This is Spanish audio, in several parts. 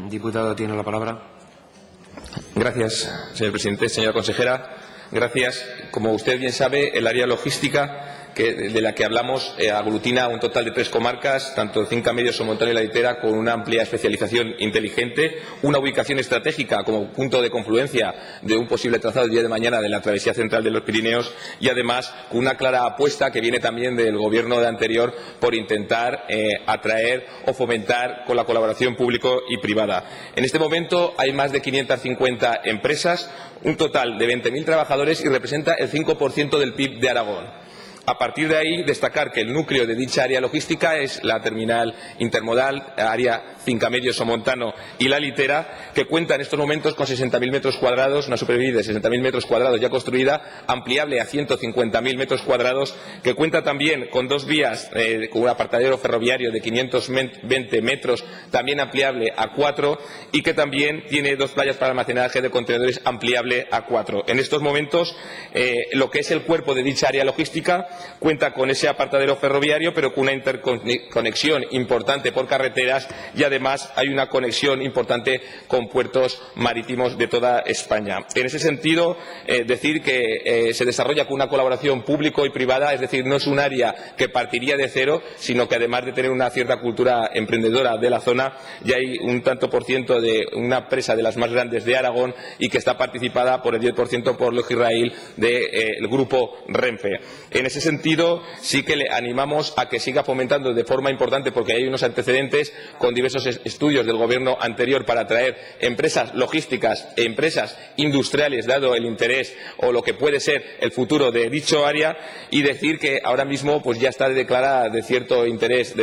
Diputado, tiene la palabra. Gracias, señor presidente. Señora consejera, gracias. Como usted bien sabe, el área logística de la que hablamos aglutina un total de 3 comarcas, tanto el Cinca Medio, Somontano y La Litera, con una amplia especialización inteligente, una ubicación estratégica como punto de confluencia de un posible trazado el día de mañana de la travesía central de los Pirineos y, además, con una clara apuesta que viene también del Gobierno anterior por intentar atraer o fomentar con la colaboración público y privada. En este momento hay más de 550 empresas, un total de 20.000 trabajadores y representa el 5% del PIB de Aragón. A partir de ahí, destacar que el núcleo de dicha área logística es la terminal intermodal, área Cinca Medio, Somontano y La Litera, que cuenta en estos momentos con 60.000 metros cuadrados, una superficie de 60.000 metros cuadrados ya construida, ampliable a 150.000 metros cuadrados, que cuenta también con 2 vías, con un apartadero ferroviario de 520 metros, también ampliable a 4, y que también tiene 2 playas para almacenaje de contenedores, ampliable a 4. En estos momentos, lo que es el cuerpo de dicha área logística cuenta con ese apartadero ferroviario, pero con una interconexión importante por carreteras, y además hay una conexión importante con puertos marítimos de toda España. En ese sentido, decir que se desarrolla con una colaboración público y privada, es decir, no es un área que partiría de cero, sino que, además de tener una cierta cultura emprendedora de la zona, ya hay un tanto por ciento de una empresa de las más grandes de Aragón y que está participada por el 10% por Logirrail del grupo Renfe. En ese sentido, sí que le animamos a que siga fomentando de forma importante, porque hay unos antecedentes con diversos estudios del Gobierno anterior para atraer empresas logísticas e empresas industriales, dado el interés o lo que puede ser el futuro de dicho área, y decir que ahora mismo pues ya está declarada de cierto interés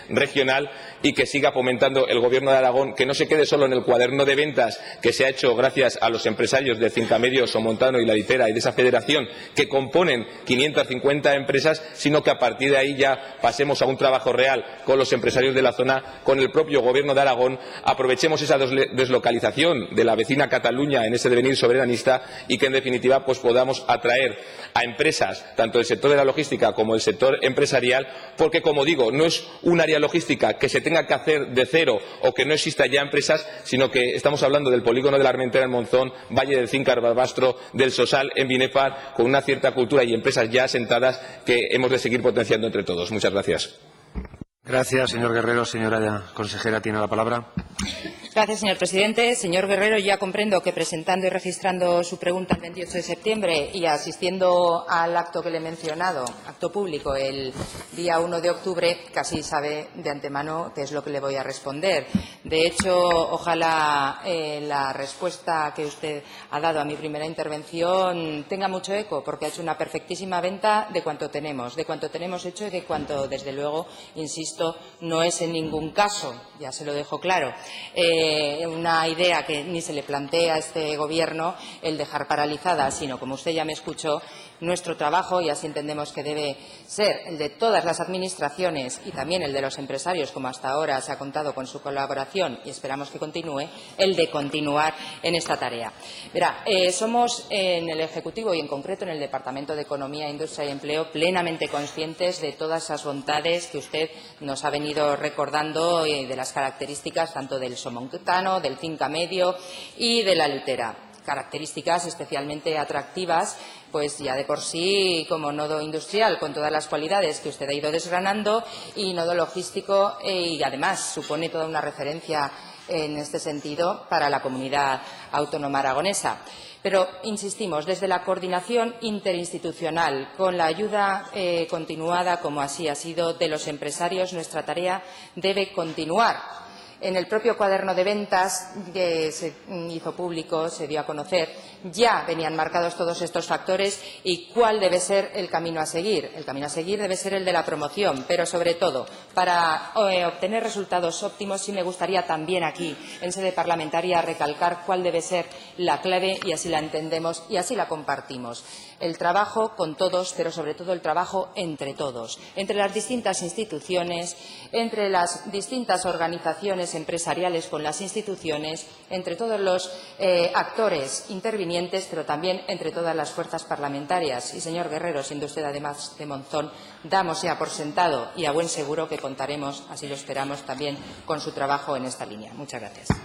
regional, y que siga fomentando el Gobierno de Aragón, que no se quede solo en el cuaderno de ventas que se ha hecho gracias a los empresarios de Cinca Medio, Somontano y La Litera y de esa federación que componen 550 empresas, sino que a partir de ahí ya pasemos a un trabajo real con los empresarios de la zona, con el propio Gobierno de Aragón, aprovechemos esa deslocalización de la vecina Cataluña en ese devenir soberanista, y que en definitiva pues podamos atraer a empresas tanto del sector de la logística como del sector empresarial, porque, como digo, no es un área logística que se tenga que hacer de cero o que no exista ya empresas, sino que estamos hablando del polígono de la Armentera en Monzón, Valle del Cinca, Barbastro, del Sosal en Binefar, con una cierta cultura y empresas ya asentadas que hemos de seguir potenciando entre todos. Muchas gracias. Gracias, señor Guerrero. Señora consejera, tiene la palabra. Gracias, señor presidente. Señor Guerrero, ya comprendo que presentando y registrando su pregunta el 28 de septiembre y asistiendo al acto que le he mencionado, acto público, el día 1 de octubre, casi sabe de antemano qué es lo que le voy a responder. De hecho, ojalá la respuesta que usted ha dado a mi primera intervención tenga mucho eco, porque ha hecho una perfectísima venta de cuanto tenemos hecho y de cuanto, desde luego, insisto, no es en ningún caso, ya se lo dejo claro, una idea que ni se le plantea a este Gobierno el dejar paralizada, sino, como usted ya me escuchó, nuestro trabajo, y así entendemos que debe ser el de todas las administraciones y también el de los empresarios, como hasta ahora se ha contado con su colaboración y esperamos que continúe, el de continuar en esta tarea. Verá, somos en el Ejecutivo y en concreto en el Departamento de Economía, Industria y Empleo plenamente conscientes de todas esas bondades que usted nos ha venido recordando, de las características tanto del Somontano, del Cinca Medio y de La Litera. Características especialmente atractivas, pues ya de por sí, como nodo industrial, con todas las cualidades que usted ha ido desgranando, y nodo logístico, y además supone toda una referencia en este sentido para la comunidad autónoma aragonesa. Pero, insistimos, desde la coordinación interinstitucional, con la ayuda continuada, como así ha sido, de los empresarios, nuestra tarea debe continuar. En el propio cuaderno de ventas que se hizo público, se dio a conocer, ya venían marcados todos estos factores y cuál debe ser el camino a seguir. El camino a seguir debe ser el de la promoción, pero sobre todo, para obtener resultados óptimos, sí me gustaría también aquí, en sede parlamentaria, recalcar cuál debe ser la clave, y así la entendemos y así la compartimos. El trabajo con todos, pero sobre todo el trabajo entre todos, entre las distintas instituciones, entre las distintas organizaciones empresariales con las instituciones, entre todos los actores intervinientes, pero también entre todas las fuerzas parlamentarias. Y, señor Guerrero, siendo usted además de Monzón, damos ya por sentado y a buen seguro que contaremos, así lo esperamos, también con su trabajo en esta línea. Muchas gracias.